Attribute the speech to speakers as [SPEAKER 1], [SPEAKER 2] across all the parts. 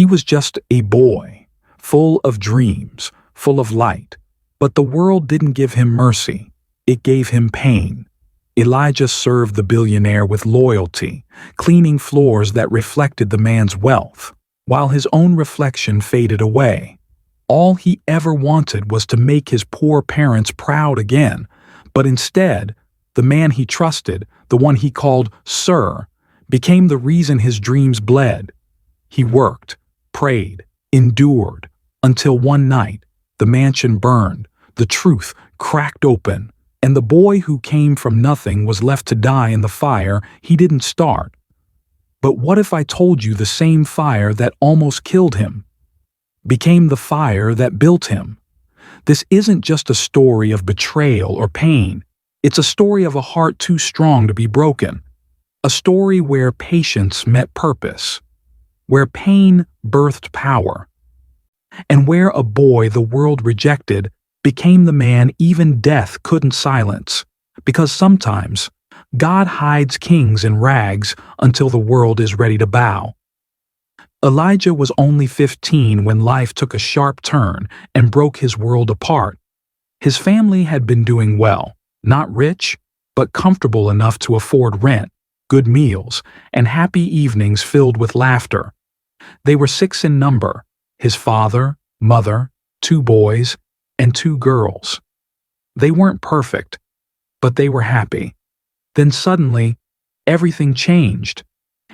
[SPEAKER 1] He was just a boy, full of dreams, full of light. But the world didn't give him mercy. It gave him pain. Elijah served the billionaire with loyalty, cleaning floors that reflected the man's wealth, while his own reflection faded away. All he ever wanted was to make his poor parents proud again, but instead, the man he trusted, the one he called Sir, became the reason his dreams bled. He worked, prayed, endured, until one night, the mansion burned, the truth cracked open, and the boy who came from nothing was left to die in the fire he didn't start. But what if I told you the same fire that almost killed him became the fire that built him? This isn't just a story of betrayal or pain. It's a story of a heart too strong to be broken. A story where patience met purpose, where pain birthed power, and where a boy the world rejected became the man even death couldn't silence. Because sometimes God hides kings in rags until the world is ready to bow. Elijah was only 15 when life took a sharp turn and broke his world apart. His family had been doing well, not rich, but comfortable enough to afford rent, good meals, and happy evenings filled with laughter. They were 6 in number: his father, mother, 2 boys, and 2 girls. They weren't perfect, but they were happy. Then suddenly, everything changed.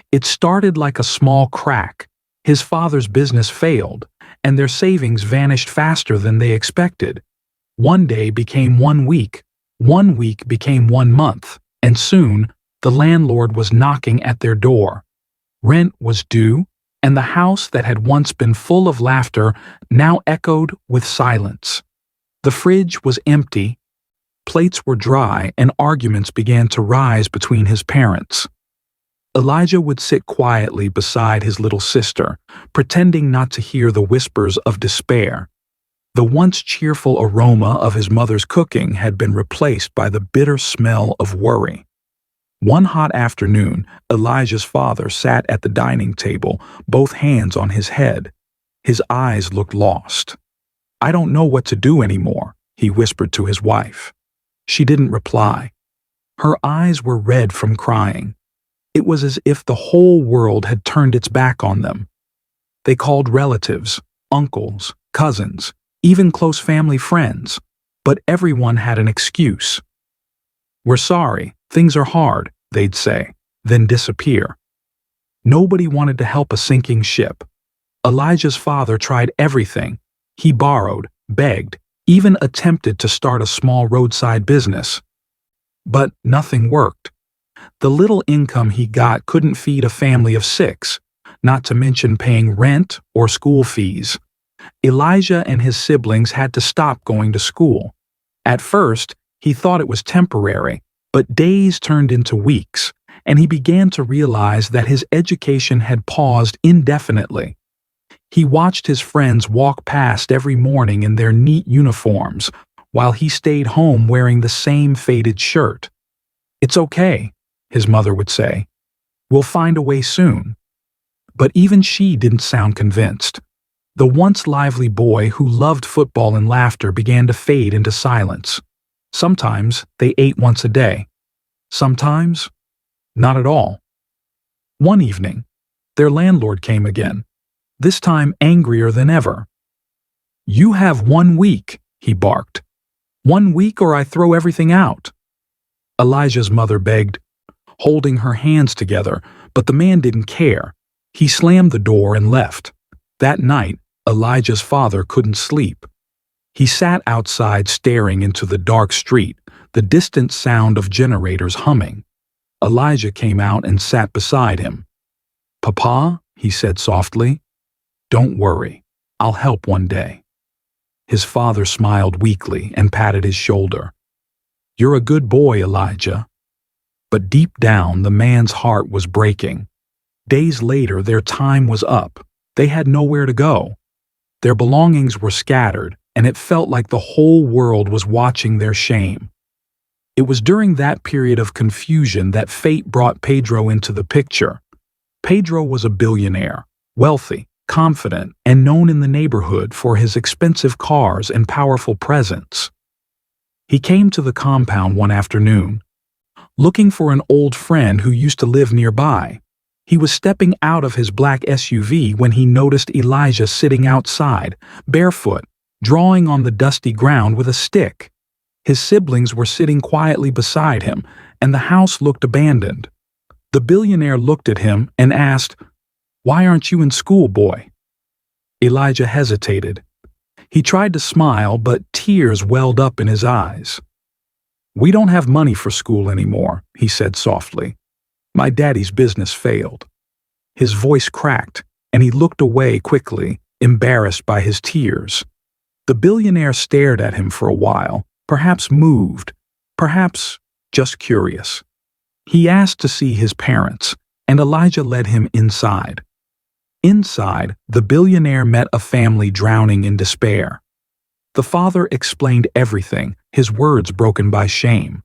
[SPEAKER 1] It started like a small crack. His father's business failed, and their savings vanished faster than they expected. One day became 1 week, 1 week became 1 month, and soon the landlord was knocking at their door. Rent was due, and the house that had once been full of laughter now echoed with silence. The fridge was empty, plates were dry, and arguments began to rise between his parents. Elijah would sit quietly beside his little sister, pretending not to hear the whispers of despair. The once cheerful aroma of his mother's cooking had been replaced by the bitter smell of worry. One hot afternoon, Elijah's father sat at the dining table, both hands on his head. His eyes looked lost. "I don't know what to do anymore," he whispered to his wife. She didn't reply. Her eyes were red from crying. It was as if the whole world had turned its back on them. They called relatives, uncles, cousins, even close family friends, but everyone had an excuse. "We're sorry, things are hard," they'd say, then disappear. Nobody wanted to help a sinking ship. Elijah's father tried everything. He borrowed, begged, even attempted to start a small roadside business. But nothing worked. The little income he got couldn't feed a family of 6, not to mention paying rent or school fees. Elijah and his siblings had to stop going to school. At first, he thought it was temporary, but days turned into weeks, and he began to realize that his education had paused indefinitely. He watched his friends walk past every morning in their neat uniforms, while he stayed home wearing the same faded shirt. "It's okay," his mother would say. "We'll find a way soon." But even she didn't sound convinced. The once lively boy who loved football and laughter began to fade into silence. Sometimes they ate once a day. Sometimes, not at all. One evening, their landlord came again, this time angrier than ever. "You have 1 week," he barked. "1 week or I throw everything out." Elijah's mother begged, holding her hands together, but the man didn't care. He slammed the door and left. That night, Elijah's father couldn't sleep. He sat outside staring into the dark street, the distant sound of generators humming. Elijah came out and sat beside him. "Papa," he said softly, "don't worry. I'll help one day." His father smiled weakly and patted his shoulder. "You're a good boy, Elijah." But deep down, the man's heart was breaking. Days later, their time was up. They had nowhere to go. Their belongings were scattered, and it felt like the whole world was watching their shame. It was during that period of confusion that fate brought Pedro into the picture. Pedro was a billionaire, wealthy, confident, and known in the neighborhood for his expensive cars and powerful presence. He came to the compound one afternoon, looking for an old friend who used to live nearby. He was stepping out of his black SUV when he noticed Elijah sitting outside, barefoot, drawing on the dusty ground with a stick. His siblings were sitting quietly beside him, and the house looked abandoned. The billionaire looked at him and asked, "Why aren't you in school, boy?" Elijah hesitated. He tried to smile, but tears welled up in his eyes. "We don't have money for school anymore," he said softly. "My daddy's business failed." His voice cracked, and he looked away quickly, embarrassed by his tears. The billionaire stared at him for a while, perhaps moved, perhaps just curious. He asked to see his parents, and Elijah led him inside. Inside, the billionaire met a family drowning in despair. The father explained everything, his words broken by shame.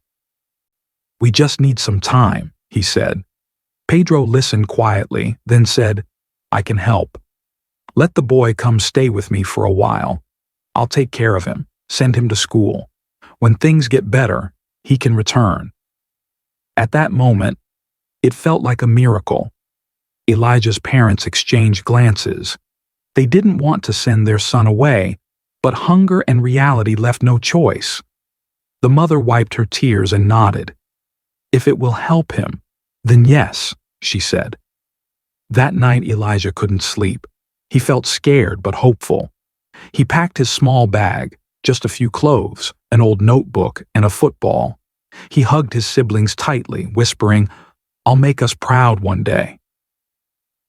[SPEAKER 1] "We just need some time," he said. Pedro listened quietly, then said, "I can help. Let the boy come stay with me for a while. I'll take care of him, send him to school. When things get better, he can return." At that moment, it felt like a miracle. Elijah's parents exchanged glances. They didn't want to send their son away, but hunger and reality left no choice. The mother wiped her tears and nodded. "If it will help him, then yes," she said. That night Elijah couldn't sleep. He felt scared but hopeful. He packed his small bag, just a few clothes, an old notebook, and a football. He hugged his siblings tightly, whispering, "I'll make us proud one day."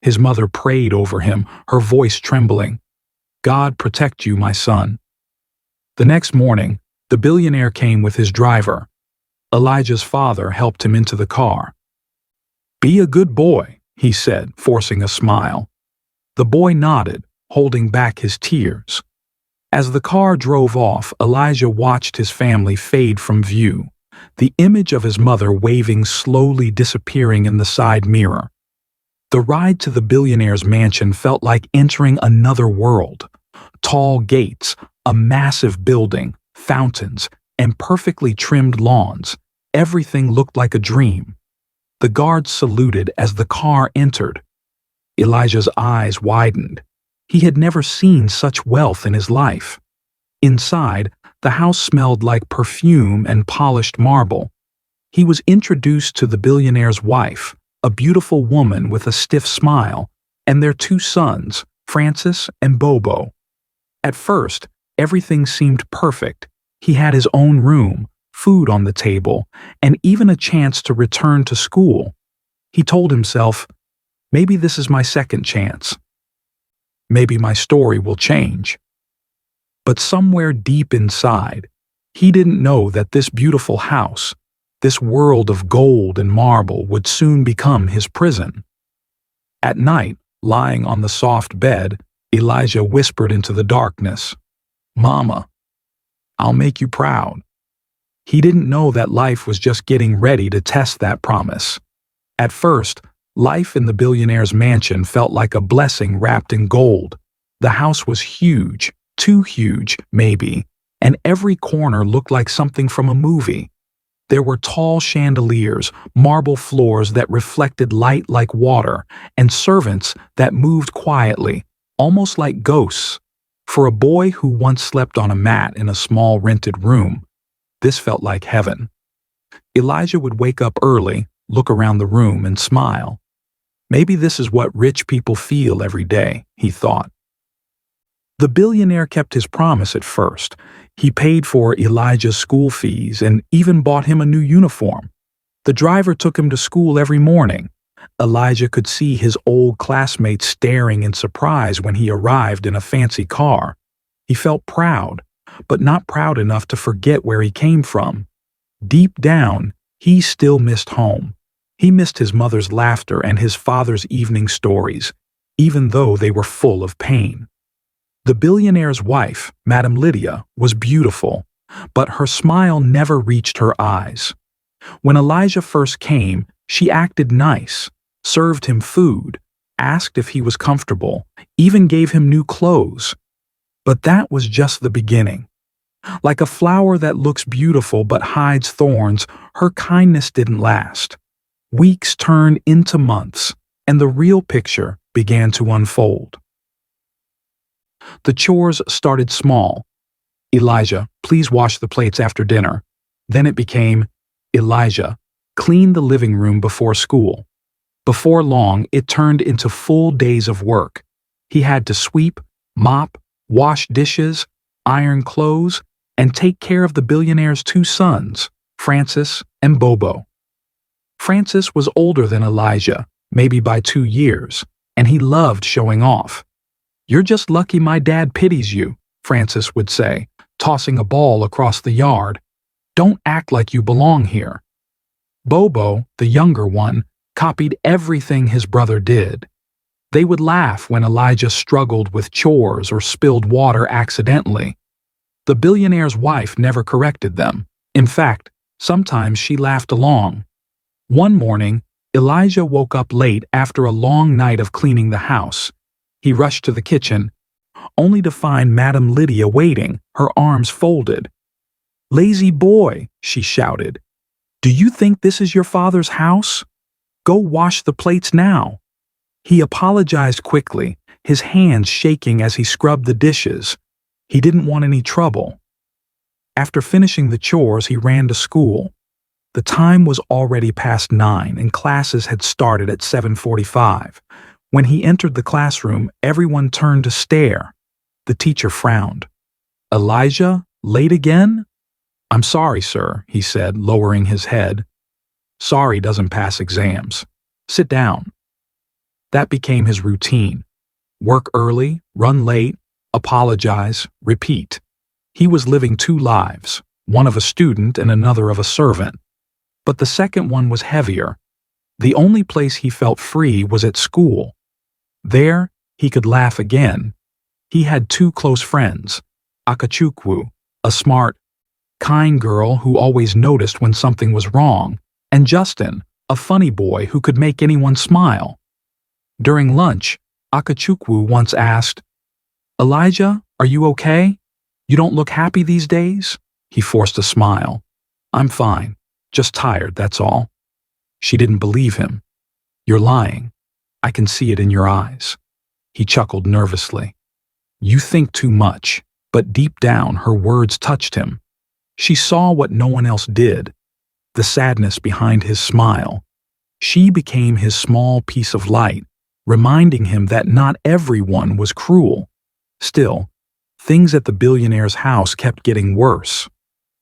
[SPEAKER 1] His mother prayed over him, her voice trembling. "God protect you, my son." The next morning, the billionaire came with his driver. Elijah's father helped him into the car. "Be a good boy," he said, forcing a smile. The boy nodded, holding back his tears. As the car drove off, Elijah watched his family fade from view, the image of his mother waving slowly disappearing in the side mirror. The ride to the billionaire's mansion felt like entering another world. Tall gates, a massive building, fountains, and perfectly trimmed lawns. Everything looked like a dream. The guards saluted as the car entered. Elijah's eyes widened. He had never seen such wealth in his life. Inside, the house smelled like perfume and polished marble. He was introduced to the billionaire's wife, a beautiful woman with a stiff smile, and their two sons, Francis and Bobo. At first, everything seemed perfect. He had his own room, food on the table, and even a chance to return to school. He told himself, "Maybe this is my second chance. Maybe my story will change." But somewhere deep inside, he didn't know that this beautiful house, this world of gold and marble, would soon become his prison. At night, lying on the soft bed, Elijah whispered into the darkness, "Mama, I'll make you proud." He didn't know that life was just getting ready to test that promise. At first, life in the billionaire's mansion felt like a blessing wrapped in gold. The house was huge, too huge, maybe, and every corner looked like something from a movie. There were tall chandeliers, marble floors that reflected light like water, and servants that moved quietly, almost like ghosts. For a boy who once slept on a mat in a small rented room, this felt like heaven. Elijah would wake up early, look around the room, and smile. Maybe this is what rich people feel every day, he thought. The billionaire kept his promise at first. He paid for Elijah's school fees and even bought him a new uniform. The driver took him to school every morning. Elijah could see his old classmates staring in surprise when he arrived in a fancy car. He felt proud, but not proud enough to forget where he came from. Deep down, he still missed home. He missed his mother's laughter and his father's evening stories, even though they were full of pain. The billionaire's wife, Madame Lydia, was beautiful, but her smile never reached her eyes. When Elijah first came, she acted nice, served him food, asked if he was comfortable, even gave him new clothes. But that was just the beginning. Like a flower that looks beautiful but hides thorns, her kindness didn't last. Weeks turned into months, and the real picture began to unfold. The chores started small. Elijah, please wash the plates after dinner. Then it became, Elijah, clean the living room before school. Before long, it turned into full days of work. He had to sweep, mop, wash dishes, iron clothes, and take care of the billionaire's two sons, Francis and Bobo. Francis was older than Elijah, maybe by 2 years, and he loved showing off. "You're just lucky my dad pities you," Francis would say, tossing a ball across the yard. "Don't act like you belong here." Bobo, the younger one, copied everything his brother did. They would laugh when Elijah struggled with chores or spilled water accidentally. The billionaire's wife never corrected them. In fact, sometimes she laughed along. One morning, Elijah woke up late after a long night of cleaning the house. He rushed to the kitchen, only to find Madame Lydia waiting, her arms folded. "Lazy boy," she shouted. "Do you think this is your father's house? Go wash the plates now." He apologized quickly, his hands shaking as he scrubbed the dishes. He didn't want any trouble. After finishing the chores, he ran to school. The time was already past 9 and classes had started at 7:45. When he entered the classroom, everyone turned to stare. The teacher frowned. "Elijah, late again?" "I'm sorry, sir," he said, lowering his head. "Sorry doesn't pass exams. Sit down." That became his routine. Work early, run late, apologize, repeat. He was living 2 lives, one of a student and another of a servant. But the second one was heavier. The only place he felt free was at school. There, he could laugh again. He had 2 close friends, Akachukwu, a smart, kind girl who always noticed when something was wrong, and Justin, a funny boy who could make anyone smile. During lunch, Akachukwu once asked, "Elijah, are you okay? You don't look happy these days?" He forced a smile. "I'm fine, just tired, that's all." She didn't believe him. "You're lying. I can see it in your eyes." He chuckled nervously. "You think too much," but deep down her words touched him. She saw what no one else did, the sadness behind his smile. She became his small piece of light, reminding him that not everyone was cruel. Still, things at the billionaire's house kept getting worse.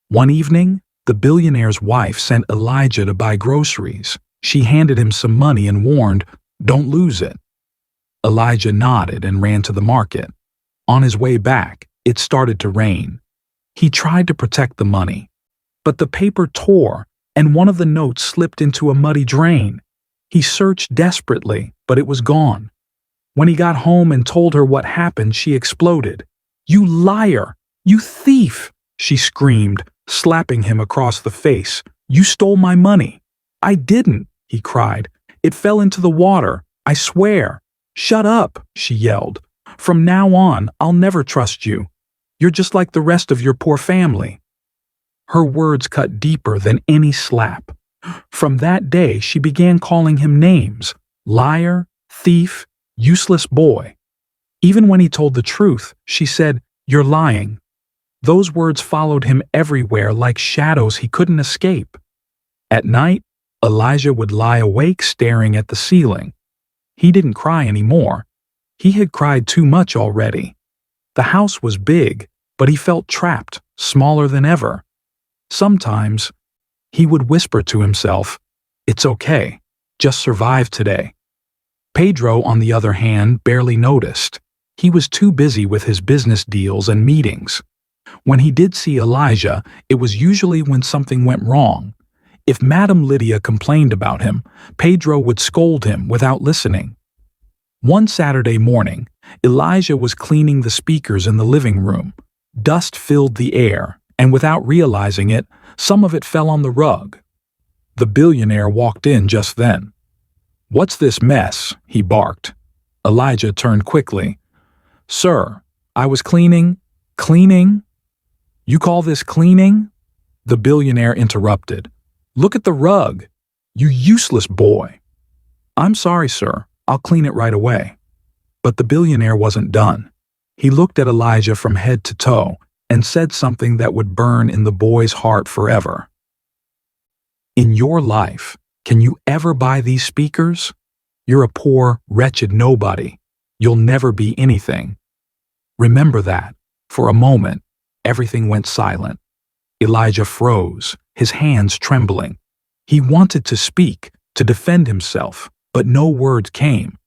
[SPEAKER 1] One evening, the billionaire's wife sent Elijah to buy groceries. She handed him some money and warned, "Don't lose it." Elijah nodded and ran to the market. On his way back, it started to rain. He tried to protect the money, but the paper tore and one of the notes slipped into a muddy drain. He searched desperately, but it was gone. When he got home and told her what happened, she exploded. "You liar! You thief!" she screamed, slapping him across the face. "You stole my money." "I didn't," he cried. "It fell into the water, I swear." "Shut up," she yelled. "From now on, I'll never trust you. You're just like the rest of your poor family." Her words cut deeper than any slap. From that day, she began calling him names: liar, thief, useless boy. Even when he told the truth, she said, "You're lying." Those words followed him everywhere like shadows he couldn't escape. At night, Elijah would lie awake staring at the ceiling. He didn't cry anymore. He had cried too much already. The house was big, but he felt trapped, smaller than ever. Sometimes, he would whisper to himself, "It's okay, just survive today." Pedro, on the other hand, barely noticed. He was too busy with his business deals and meetings. When he did see Elijah, it was usually when something went wrong. If Madame Lydia complained about him, Pedro would scold him without listening. One Saturday morning, Elijah was cleaning the speakers in the living room. Dust filled the air, and without realizing it, some of it fell on the rug. The billionaire walked in just then. "What's this mess?" he barked. Elijah turned quickly. Sir, I was cleaning. Cleaning? You call this cleaning? The billionaire interrupted. Look at the rug. You useless boy. I'm sorry, sir. I'll clean it right away. But the billionaire wasn't done. He looked at Elijah from head to toe and said something that would burn in the boy's heart forever. In your life, can you ever buy these speakers? You're a poor, wretched nobody. You'll never be anything. Remember that. For a moment, everything went silent. Elijah froze, his hands trembling. He wanted to speak, to defend himself, but no words came.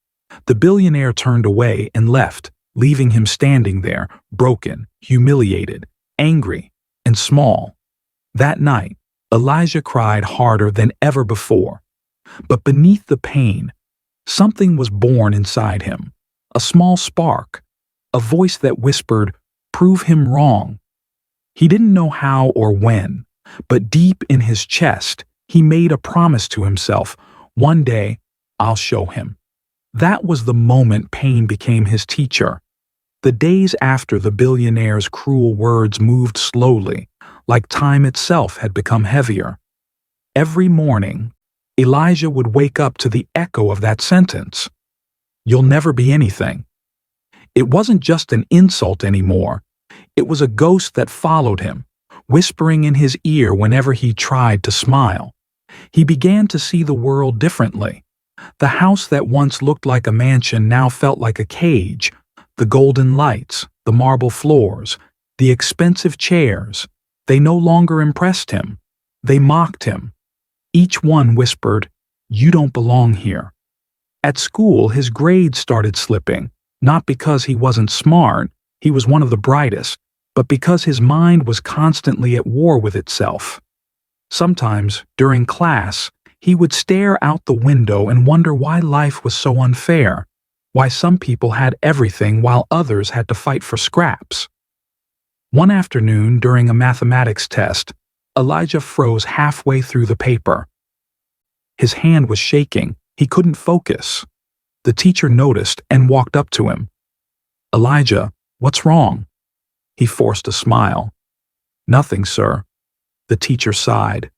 [SPEAKER 1] The billionaire turned away and left, leaving him standing there, broken, humiliated, angry, and small. That night, Elijah cried harder than ever before. But beneath the pain, something was born inside him, a small spark, a voice that whispered, "Prove him wrong." He didn't know how or when, but deep in his chest, he made a promise to himself, one day, I'll show him. That was the moment pain became his teacher. The days after the billionaire's cruel words moved slowly, like time itself had become heavier. Every morning, Elijah would wake up to the echo of that sentence. You'll never be anything. It wasn't just an insult anymore. It was a ghost that followed him, whispering in his ear whenever he tried to smile. He began to see the world differently. The house that once looked like a mansion now felt like a cage. The golden lights, the marble floors, the expensive chairs, they no longer impressed him. They mocked him. Each one whispered, "You don't belong here." At school, his grades started slipping, not because he wasn't smart, he was one of the brightest, but because his mind was constantly at war with itself. Sometimes, during class, he would stare out the window and wonder why life was so unfair, why some people had everything while others had to fight for scraps. One afternoon, during a mathematics test, Elijah froze halfway through the paper. His hand was shaking. He couldn't focus. The teacher noticed and walked up to him. "Elijah, what's wrong?" He forced a smile. "Nothing, sir." The teacher sighed.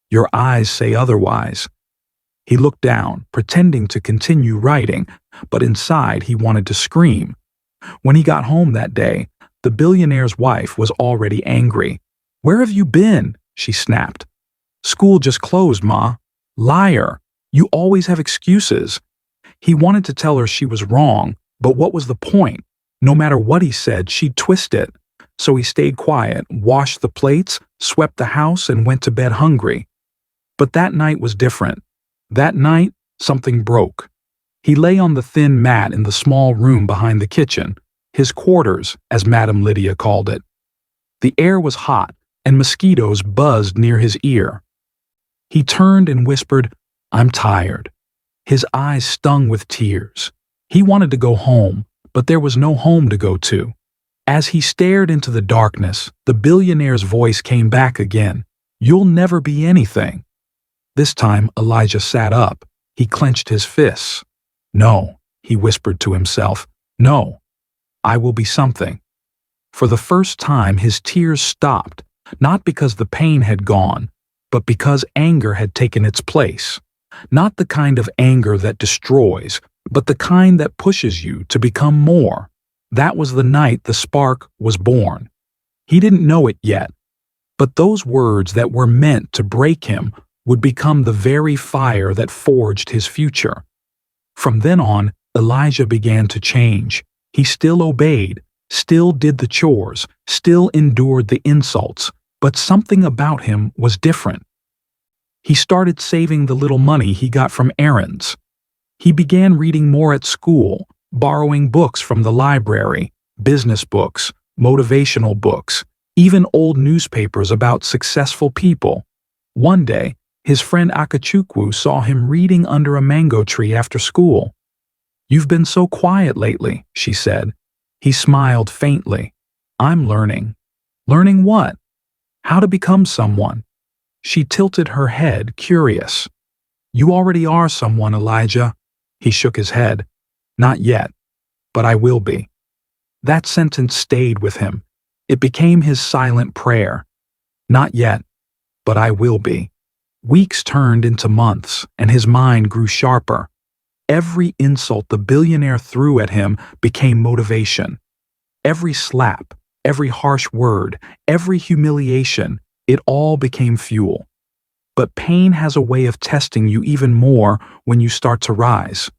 [SPEAKER 1] "Your eyes say otherwise." He looked down, pretending to continue writing, but inside he wanted to scream. When he got home that day, the billionaire's wife was already angry. "Where have you been?" she snapped. "School just closed, Ma." "Liar! You always have excuses." He wanted to tell her she was wrong, but what was the point? No matter what he said, she'd twist it. So he stayed quiet, washed the plates, swept the house, and went to bed hungry. But that night was different. That night, something broke. He lay on the thin mat in the small room behind the kitchen, his quarters, as Madame Lydia called it. The air was hot, and mosquitoes buzzed near his ear. He turned and whispered, "I'm tired." His eyes stung with tears. He wanted to go home, but there was no home to go to. As he stared into the darkness, the billionaire's voice came back again. "You'll never be anything." This time, Elijah sat up. He clenched his fists. "No," he whispered to himself. "No, I will be something." For the first time, his tears stopped, not because the pain had gone, but because anger had taken its place. Not the kind of anger that destroys, but the kind that pushes you to become more. That was the night the spark was born. He didn't know it yet, but those words that were meant to break him would become the very fire that forged his future. From then on, Elijah began to change. He still obeyed, still did the chores, still endured the insults, but something about him was different. He started saving the little money he got from errands. He began reading more at school, borrowing books from the library, business books, motivational books, even old newspapers about successful people. One day, his friend Akachukwu saw him reading under a mango tree after school. "You've been so quiet lately," she said. He smiled faintly. "I'm learning." "Learning what?" "How to become someone." She tilted her head, curious. "You already are someone, Elijah." He shook his head. Not yet, but I will be. That sentence stayed with him. It became his silent prayer. Not yet, but I will be. Weeks turned into months, and his mind grew sharper. Every insult the billionaire threw at him became motivation. Every slap, every harsh word, every humiliation, it all became fuel. But pain has a way of testing you even more when you start to rise.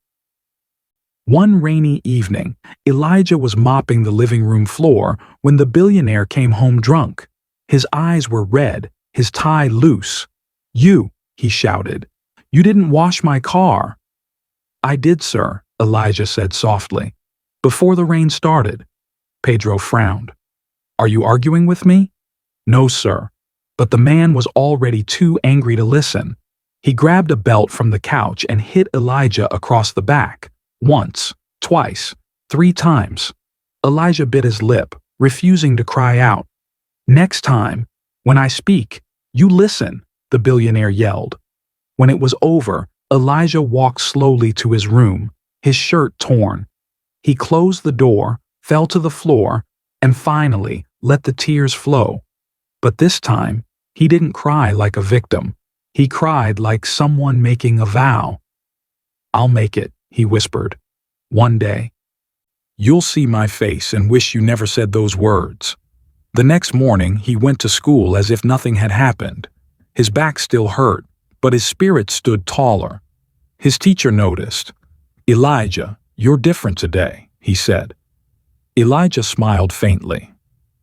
[SPEAKER 1] One rainy evening, Elijah was mopping the living room floor when the billionaire came home drunk. His eyes were red, his tie loose. "You," he shouted, "you didn't wash my car." "I did, sir," Elijah said softly. "Before the rain started." Pedro frowned. "Are you arguing with me?" "No, sir." But the man was already too angry to listen. He grabbed a belt from the couch and hit Elijah across the back. Once, twice, 3 times. Elijah bit his lip, refusing to cry out. "Next time, when I speak, you listen," the billionaire yelled. When it was over, Elijah walked slowly to his room, his shirt torn. He closed the door, fell to the floor, and finally let the tears flow. But this time, he didn't cry like a victim. He cried like someone making a vow. "I'll make it," he whispered. "One day. You'll see my face and wish you never said those words." The next morning, he went to school as if nothing had happened. His back still hurt, but his spirit stood taller. His teacher noticed. "Elijah, you're different today," he said. Elijah smiled faintly.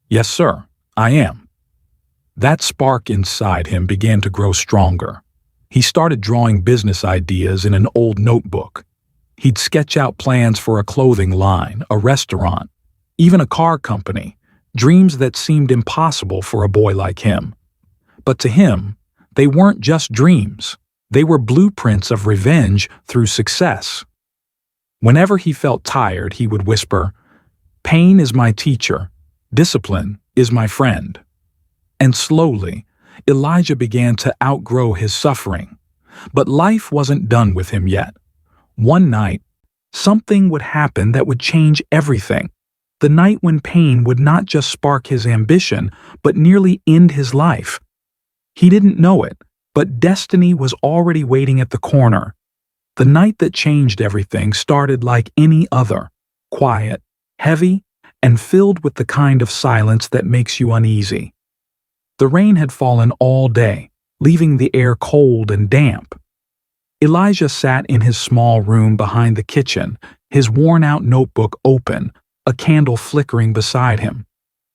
[SPEAKER 1] "Yes, sir, I am." That spark inside him began to grow stronger. He started drawing business ideas in an old notebook. He'd sketch out plans for a clothing line, a restaurant, even a car company, dreams that seemed impossible for a boy like him. But to him, they weren't just dreams. They were blueprints of revenge through success. Whenever he felt tired, he would whisper, "Pain is my teacher. Discipline is my friend." And slowly, Elijah began to outgrow his suffering. But life wasn't done with him yet. One night, something would happen that would change everything. The night when pain would not just spark his ambition, but nearly end his life. He didn't know it, but destiny was already waiting at the corner. The night that changed everything started like any other, quiet, heavy, and filled with the kind of silence that makes you uneasy. The rain had fallen all day, leaving the air cold and damp. Elijah sat in his small room behind the kitchen, his worn-out notebook open, a candle flickering beside him.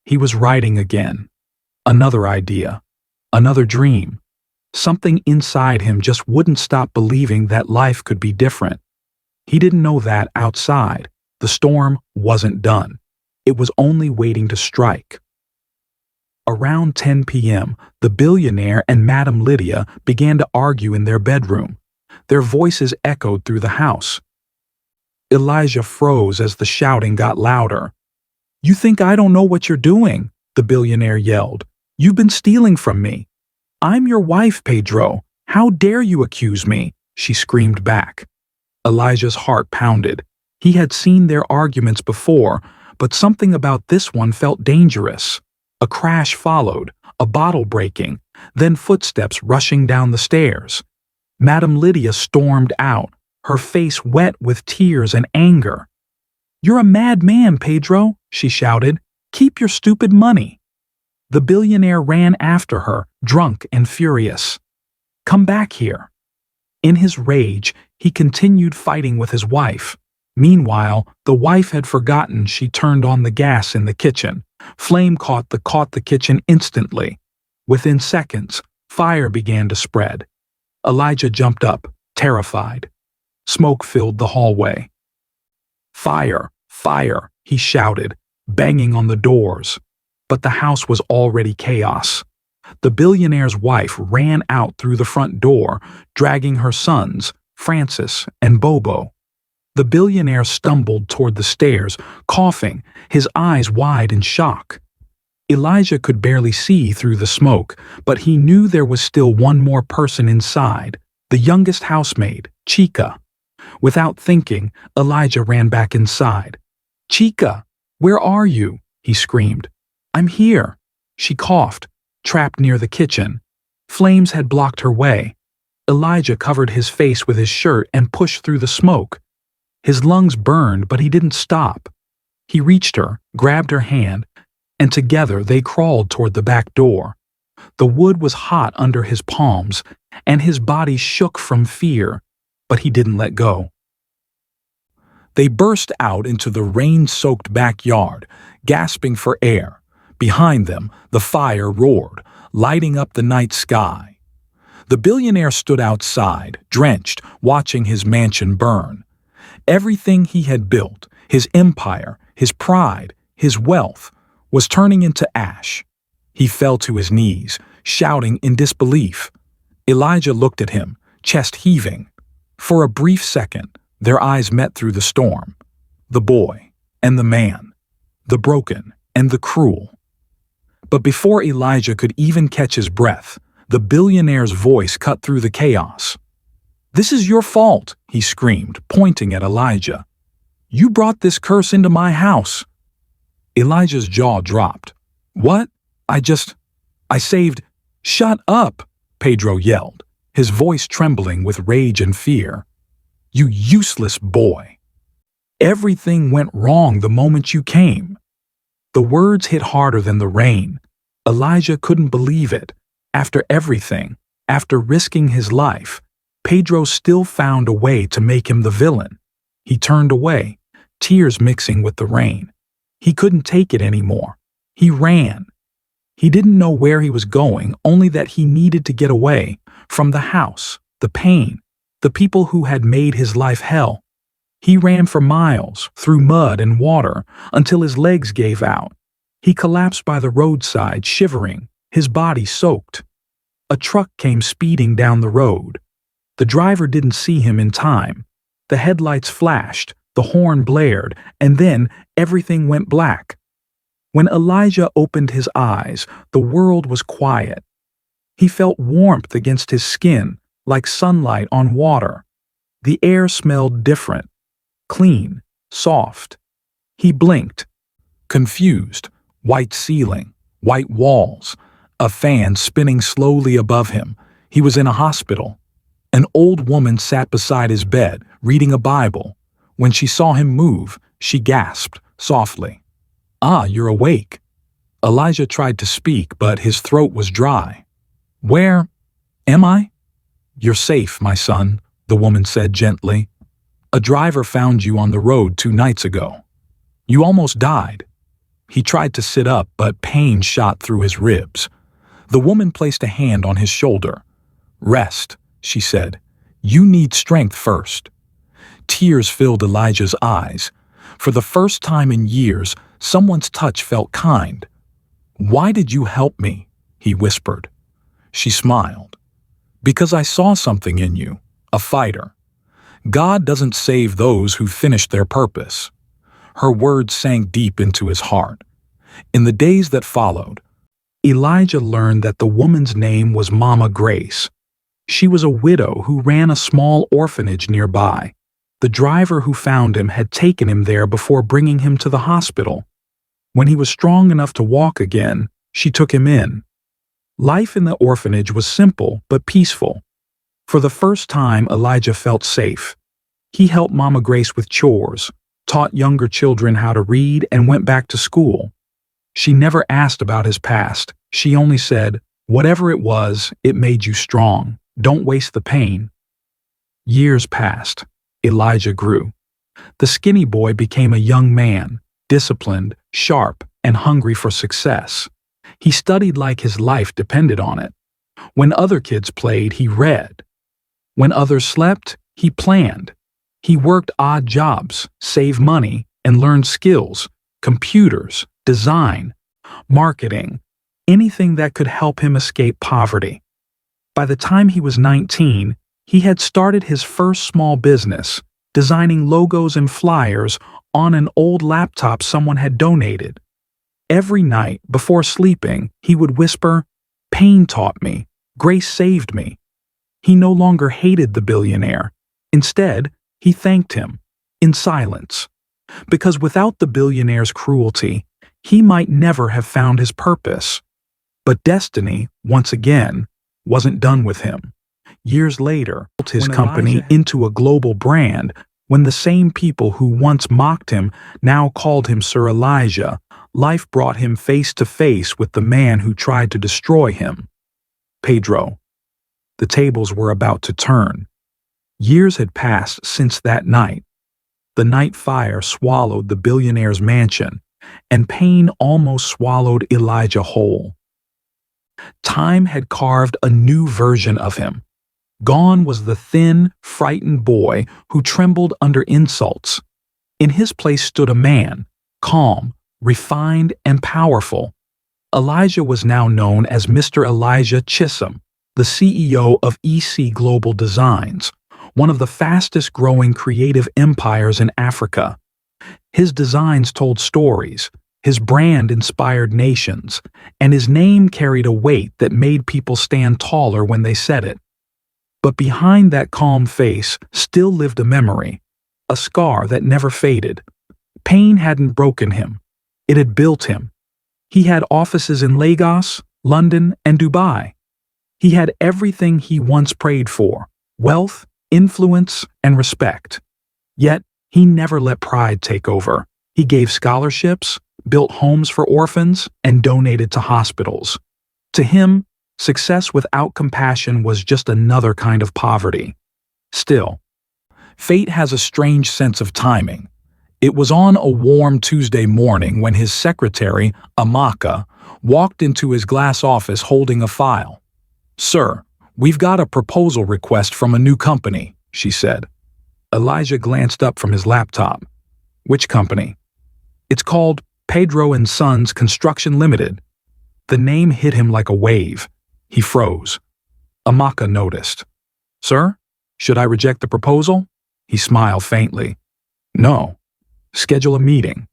[SPEAKER 1] He was writing again. Another idea. Another dream. Something inside him just wouldn't stop believing that life could be different. He didn't know that outside, the storm wasn't done. It was only waiting to strike. Around 10 p.m., the billionaire and Madame Lydia began to argue in their bedroom. Their voices echoed through the house. Elijah froze as the shouting got louder. "You think I don't know what you're doing?" the billionaire yelled. "You've been stealing from me." "I'm your wife, Pedro. How dare you accuse me?" she screamed back. Elijah's heart pounded. He had seen their arguments before, but something about this one felt dangerous. A crash followed, a bottle breaking, then footsteps rushing down the stairs. Madame Lydia stormed out, her face wet with tears and anger. "You're a mad man, Pedro," she shouted. "Keep your stupid money." The billionaire ran after her, drunk and furious. "Come back here." In his rage, he continued fighting with his wife. Meanwhile, the wife had forgotten she turned on the gas in the kitchen. Flame caught the kitchen instantly. Within seconds, fire began to spread. Elijah jumped up, terrified. Smoke filled the hallway. "Fire! Fire!" he shouted, banging on the doors. But the house was already chaos. The billionaire's wife ran out through the front door, dragging her sons, Francis and Bobo. The billionaire stumbled toward the stairs, coughing, his eyes wide in shock. Elijah could barely see through the smoke, but he knew there was still one more person inside, the youngest housemaid, Chica. Without thinking, Elijah ran back inside. "Chica, where are you?" he screamed. "I'm here." She coughed, trapped near the kitchen. Flames had blocked her way. Elijah covered his face with his shirt and pushed through the smoke. His lungs burned, but he didn't stop. He reached her, grabbed her hand, and together they crawled toward the back door. The wood was hot under his palms, and his body shook from fear, but he didn't let go. They burst out into the rain-soaked backyard, gasping for air. Behind them, the fire roared, lighting up the night sky. The billionaire stood outside, drenched, watching his mansion burn. Everything he had built, his empire, his pride, his wealth, was turning into ash. He fell to his knees, shouting in disbelief. Elijah looked at him, chest heaving. For a brief second, their eyes met through the storm. The boy and the man, the broken and the cruel. But before Elijah could even catch his breath, the billionaire's voice cut through the chaos. "This is your fault," he screamed, pointing at Elijah. "You brought this curse into my house." Elijah's jaw dropped. "What? I saved—" "Shut up!" Pedro yelled, his voice trembling with rage and fear. "You useless boy! Everything went wrong the moment you came." The words hit harder than the rain. Elijah couldn't believe it. After everything, after risking his life, Pedro still found a way to make him the villain. He turned away, tears mixing with the rain. He couldn't take it anymore. He ran. He didn't know where he was going, only that he needed to get away from the house, the pain, the people who had made his life hell. He ran for miles, through mud and water, until his legs gave out. He collapsed by the roadside, shivering, his body soaked. A truck came speeding down the road. The driver didn't see him in time. The headlights flashed, the horn blared, and then everything went black. When Elijah opened his eyes, the world was quiet. He felt warmth against his skin, like sunlight on water. The air smelled different, clean, soft. He blinked, confused. White ceiling, white walls, a fan spinning slowly above him. He was in a hospital. An old woman sat beside his bed, reading a Bible. When she saw him move, she gasped softly. "Ah, you're awake." Elijah tried to speak, but his throat was dry. "Where am I?" "You're safe, my son," the woman said gently. "A driver found you on the road 2 nights ago. You almost died." He tried to sit up, but pain shot through his ribs. The woman placed a hand on his shoulder. "Rest," she said. "You need strength first." Tears filled Elijah's eyes. For the first time in years, someone's touch felt kind. "Why did you help me?" he whispered. She smiled. "Because I saw something in you, a fighter. God doesn't save those who finish their purpose." Her words sank deep into his heart. In the days that followed, Elijah learned that the woman's name was Mama Grace. She was a widow who ran a small orphanage nearby. The driver who found him had taken him there before bringing him to the hospital. When he was strong enough to walk again, she took him in. Life in the orphanage was simple but peaceful. For the first time, Elijah felt safe. He helped Mama Grace with chores, taught younger children how to read, and went back to school. She never asked about his past. She only said, "Whatever it was, it made you strong. Don't waste the pain." Years passed. Elijah grew. The skinny boy became a young man, disciplined, sharp, and hungry for success. He studied like his life depended on it. When other kids played, he read. When others slept, he planned. He worked odd jobs, saved money, and learned skills, computers, design, marketing, anything that could help him escape poverty. By the time he was 19, he had started his first small business, designing logos and flyers on an old laptop someone had donated. Every night, before sleeping, he would whisper, "Pain taught me, grace saved me." He no longer hated the billionaire. Instead, He thanked him, in silence, because without the billionaire's cruelty, he might never have found his purpose. But destiny, once again, wasn't done with him. Years later, he built his company into a global brand when the same people who once mocked him now called him Sir Elijah. Life brought him face to face with the man who tried to destroy him, Pedro. The tables were about to turn. Years had passed since that night. The night fire swallowed the billionaire's mansion, and pain almost swallowed Elijah whole. Time had carved a new version of him. Gone was the thin, frightened boy who trembled under insults. In his place stood a man, calm, refined, and powerful. Elijah was now known as Mr. Elijah Chisholm, the CEO of EC Global Designs, one of the fastest-growing creative empires in Africa. His designs told stories, his brand inspired nations, and his name carried a weight that made people stand taller when they said it. But behind that calm face still lived a memory, a scar that never faded. Pain hadn't broken him. It had built him. He had offices in Lagos, London, and Dubai. He had everything he once prayed for: wealth, influence, and respect. Yet, he never let pride take over. He gave scholarships, built homes for orphans, and donated to hospitals. To him, success without compassion was just another kind of poverty. Still, fate has a strange sense of timing. It was on a warm Tuesday morning when his secretary, Amaka, walked into his glass office holding a file. "Sir, we've got a proposal request from a new company," she said. Elijah glanced up from his laptop. "Which company?" "It's called Pedro and Sons Construction Limited." The name hit him like a wave. He froze. Amaka noticed. "Sir, should I reject the proposal?" He smiled faintly. "No. Schedule a meeting."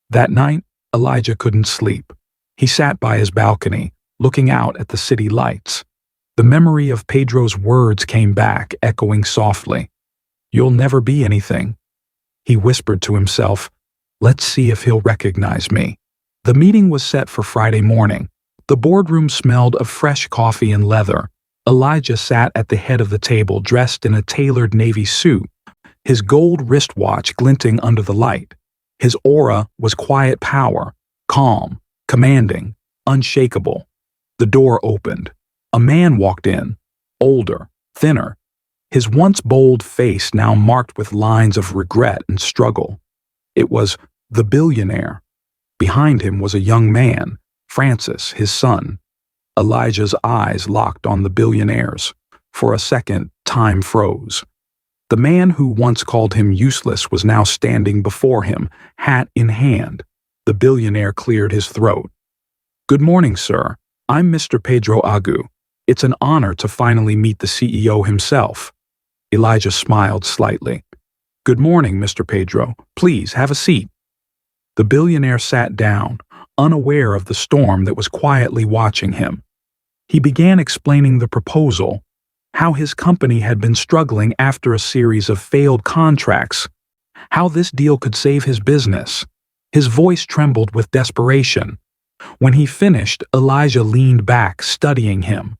[SPEAKER 1] That night, Elijah couldn't sleep. He sat by his balcony, looking out at the city lights. The memory of Pedro's words came back, echoing softly. "You'll never be anything." He whispered to himself, "Let's see if he'll recognize me." The meeting was set for Friday morning. The boardroom smelled of fresh coffee and leather. Elijah sat at the head of the table dressed in a tailored navy suit, his gold wristwatch glinting under the light. His aura was quiet power, calm, commanding, unshakable. The door opened. A man walked in, older, thinner, his once bold face now marked with lines of regret and struggle. It was the billionaire. Behind him was a young man, Francis, his son. Elijah's eyes locked on the billionaire's. For a second, time froze. The man who once called him useless was now standing before him, hat in hand. The billionaire cleared his throat. "Good morning, sir. I'm Mr. Pedro Agu. It's an honor to finally meet the CEO himself." Elijah smiled slightly. "Good morning, Mr. Pedro. Please have a seat." The billionaire sat down, unaware of the storm that was quietly watching him. He began explaining the proposal, how his company had been struggling after a series of failed contracts, how this deal could save his business. His voice trembled with desperation. When he finished, Elijah leaned back, studying him.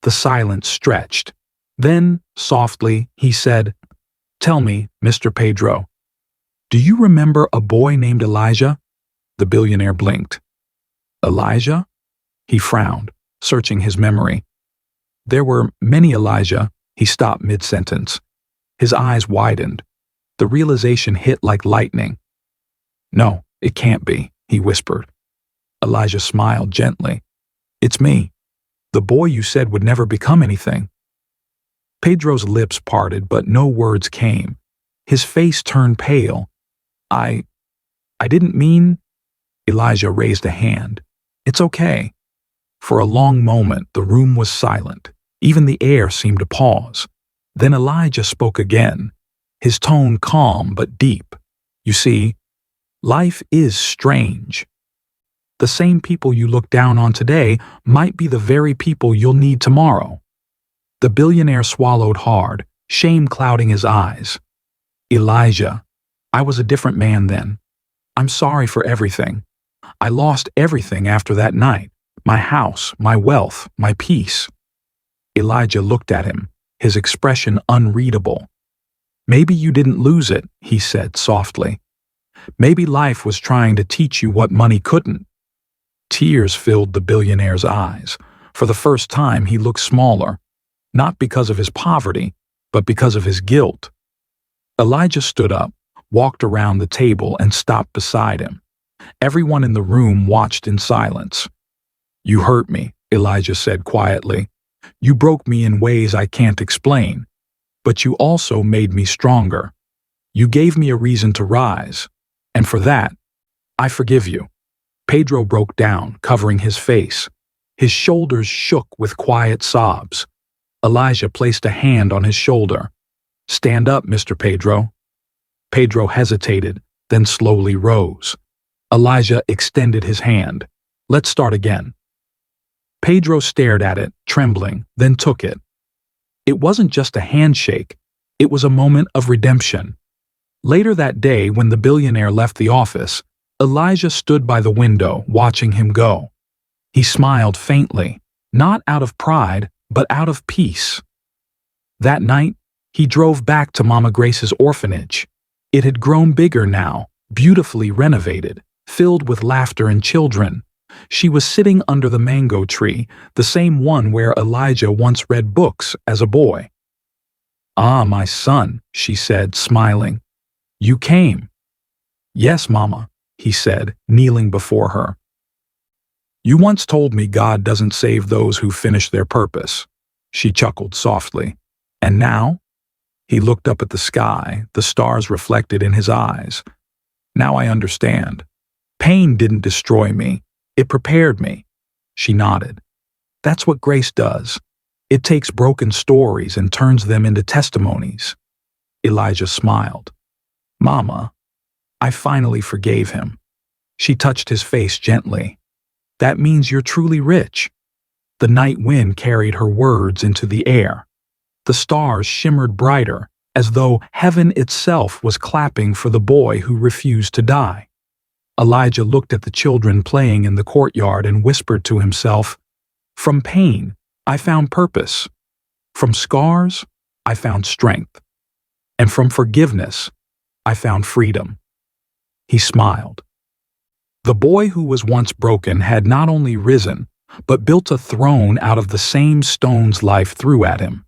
[SPEAKER 1] The silence stretched. Then, softly, he said, "Tell me, Mr. Pedro, do you remember a boy named Elijah?" The billionaire blinked. "Elijah?" He frowned, searching his memory. "There were many Elijah." He stopped mid-sentence. His eyes widened. The realization hit like lightning. "No, it can't be," he whispered. Elijah smiled gently. "It's me. The boy you said would never become anything." Pedro's lips parted, but no words came. His face turned pale. I didn't mean..." Elijah raised a hand. "It's okay." For a long moment, the room was silent. Even the air seemed to pause. Then Elijah spoke again, his tone calm but deep. "You see, life is strange. The same people you look down on today might be the very people you'll need tomorrow." The billionaire swallowed hard, shame clouding his eyes. Elijah, I was a different man then. I'm sorry for everything. I lost everything after that night. My house, my wealth, my peace. Elijah looked at him, his expression unreadable. Maybe you didn't lose it, he said softly. Maybe life was trying to teach you what money couldn't. Tears filled the billionaire's eyes. For the first time, he looked smaller, not because of his poverty, but because of his guilt. Elijah stood up, walked around the table, and stopped beside him. Everyone in the room watched in silence. You hurt me, Elijah said quietly. You broke me in ways I can't explain, but you also made me stronger. You gave me a reason to rise, and for that, I forgive you. Pedro broke down, covering his face. His shoulders shook with quiet sobs. Elijah placed a hand on his shoulder. Stand up, Mr. Pedro. Pedro hesitated, then slowly rose. Elijah extended his hand. Let's start again. Pedro stared at it, trembling, then took it. It wasn't just a handshake. It was a moment of redemption. Later that day, when the billionaire left the office, Elijah stood by the window, watching him go. He smiled faintly, not out of pride, but out of peace. That night, he drove back to Mama Grace's orphanage. It had grown bigger now, beautifully renovated, filled with laughter and children. She was sitting under the mango tree, the same one where Elijah once read books as a boy. "Ah, my son," she said, smiling. "You came." "Yes, Mama," he said, kneeling before her. "You once told me God doesn't save those who finish their purpose." She chuckled softly. "And now?" He looked up at the sky, the stars reflected in his eyes. "Now I understand. Pain didn't destroy me. It prepared me." She nodded. "That's what grace does. It takes broken stories and turns them into testimonies." Elijah smiled. "Mama, I finally forgave him." She touched his face gently. "That means you're truly rich." The night wind carried her words into the air. The stars shimmered brighter, as though heaven itself was clapping for the boy who refused to die. Elijah looked at the children playing in the courtyard and whispered to himself, "From pain, I found purpose. From scars, I found strength. And from forgiveness, I found freedom." He smiled. The boy who was once broken had not only risen, but built a throne out of the same stones life threw at him.